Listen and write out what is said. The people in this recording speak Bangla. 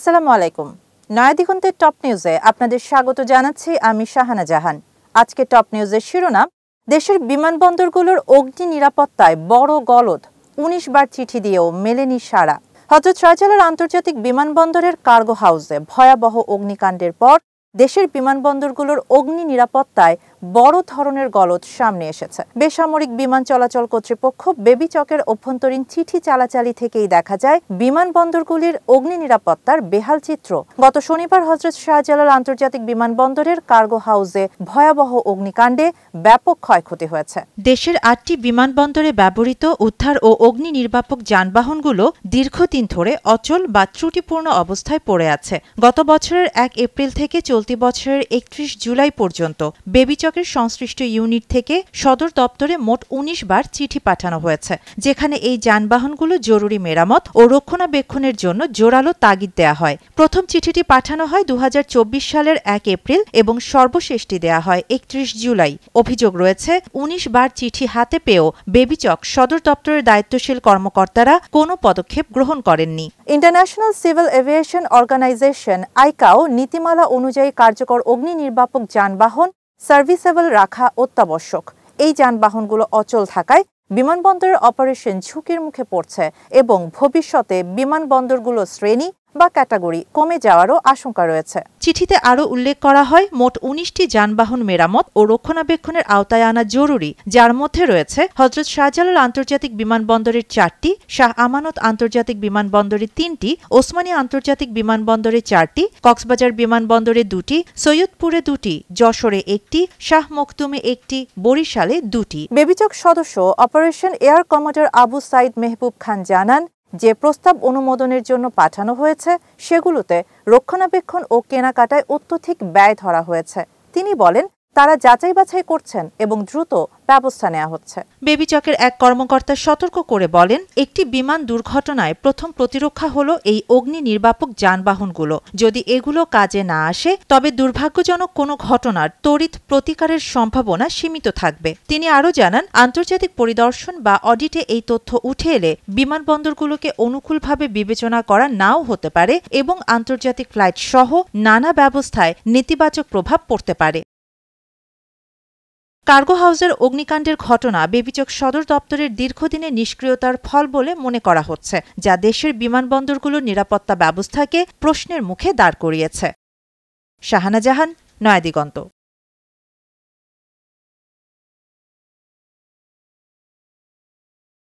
আসসালামু আলাইকুম। নয়াদিগন্তের টপ নিউজে আপনাদের স্বাগত জানাচ্ছি আমি শাহানা জাহান। আজকে টপ নিউজের শিরোনাম, দেশের বিমানবন্দরগুলোর অগ্নি নিরাপত্তায় বড় গলদ, ১৯ বার চিঠি দিয়েও মেলেনি সাড়া। হযরত শাহজালাল আন্তর্জাতিক বিমানবন্দরের কার্গো হাউসে ভয়াবহ অগ্নিকাণ্ডের পর দেশের বিমানবন্দরগুলোর অগ্নি নিরাপত্তায় বড় ধরনের গলদ সামনে এসেছে। বেসামরিক বিমান চলাচল কর্তৃপক্ষ বেবিচকের অভ্যন্তরীণ চিঠি চালাচালি থেকেই দেখা যায় বিমানবন্দরগুলির অগ্নি নিরাপত্তার বেহাল চিত্র। গত শনিবার হযরত শাহজালাল আন্তর্জাতিক বিমানবন্দরের কার্গো হাউসে ভয়াবহ অগ্নিকাণ্ডে ব্যাপক ক্ষয়ক্ষতি হয়েছে। দেশের ৮টি বিমানবন্দরে ব্যবহৃত উদ্ধার ও অগ্নি নির্বাপক যানবাহনগুলো দীর্ঘদিন ধরে অচল বা ত্রুটিপূর্ণ অবস্থায় পড়ে আছে। গত বছরের ১ এপ্রিল থেকে চলতি বছরের ৩১ জুলাই পর্যন্ত বেবিচকের সংশ্লিষ্ট ইউনিট থেকে সদর দপ্তরে মোট ১৯ বার চিঠি পাঠানো হয়েছে, যেখানে এই যানবাহনগুলো জরুরি মেরামত ও রক্ষণাবেক্ষণের জন্য জোরালো তাগিদ দেয়া হয়। প্রথম চিঠিটি পাঠানো হয় ২০২৪ সালের ১ এপ্রিল এবং সর্বশেষটি দেয়া হয় ৩১ জুলাই। অভিযোগ রয়েছে ১৯ বার চিঠি হাতে পেয়েও বেবিচক সদর দপ্তরের দায়িত্বশীল কর্মকর্তারা কোনো পদক্ষেপ গ্রহণ করেননি। International civil aviation organization ICAO নীতিমালা অনুযায়ী কার্যকর অগ্নি নির্বাপক যানবাহন সার্ভিসেবল রাখা অত্যাবশ্যক। এই যানবাহনগুলো অচল থাকায় বিমানবন্দরের অপারেশন ঝুঁকির মুখে পড়ছে এবং ভবিষ্যতে বিমানবন্দরগুলোর শ্রেণী বা ক্যাটাগরি কমে যাওয়ারও আশঙ্কা রয়েছে। চিঠিতে আরও উল্লেখ করা হয় মোট ১৯টি যানবাহন মেরামত ও রক্ষণাবেক্ষণের আওতায় আনা জরুরি, যার মধ্যে রয়েছে হযরত শাহজালাল আন্তর্জাতিক বিমানবন্দরের ৪টি, শাহ আমানত আন্তর্জাতিক বিমানবন্দরে ৩টি, ওসমানী আন্তর্জাতিক বিমানবন্দরে ৪টি, কক্সবাজার বিমানবন্দরে ২টি, সৈয়দপুরে ২টি, যশোরে ১টি, শাহ মখদুমে ১টি, বরিশালে ২টি। বেবিচক সদস্য operation air commander Abu Saeed Mehboob Khan জানান, যে প্রস্তাব অনুমোদনের জন্য পাঠানো হয়েছে সেগুলোতে রক্ষণাবেক্ষণ ও কেনাকাটায় অত্যধিক ব্যয় ধরা হয়েছে। তিনি বলেন, তারা যাচাই বাছাই করছেন এবং দ্রুত ব্যবস্থা নেওয়া হচ্ছে। বেবিচকের এক কর্মকর্তা সতর্ক করে বলেন, একটি বিমান দুর্ঘটনায় প্রথম প্রতিরক্ষা হলো এই অগ্নি নির্বাপক যানবাহনগুলো। যদি এগুলো কাজে না আসে তবে দুর্ভাগ্যজনক কোনো ঘটনার তড়িৎ প্রতিকারের সম্ভাবনা সীমিত থাকবে। তিনি আরও জানান, আন্তর্জাতিক পরিদর্শন বা অডিটে এই তথ্য উঠে এলে বিমানবন্দরগুলোকে অনুকূলভাবে বিবেচনা করা নাও হতে পারে এবং আন্তর্জাতিক ফ্লাইট সহ নানা ব্যবস্থায় নেতিবাচক প্রভাব পড়তে পারে। কার্গো হাউসের অগ্নিকাণ্ডের ঘটনা বেবিচক সদর দপ্তরের দীর্ঘদিনের নিষ্ক্রিয়তার ফল বলে মনে করা হচ্ছে, যা দেশের বিমানবন্দরগুলোর নিরাপত্তা ব্যবস্থাকে প্রশ্নের মুখে দাঁড় করিয়েছে। শাহানা জাহান, নয়াদিগন্ত।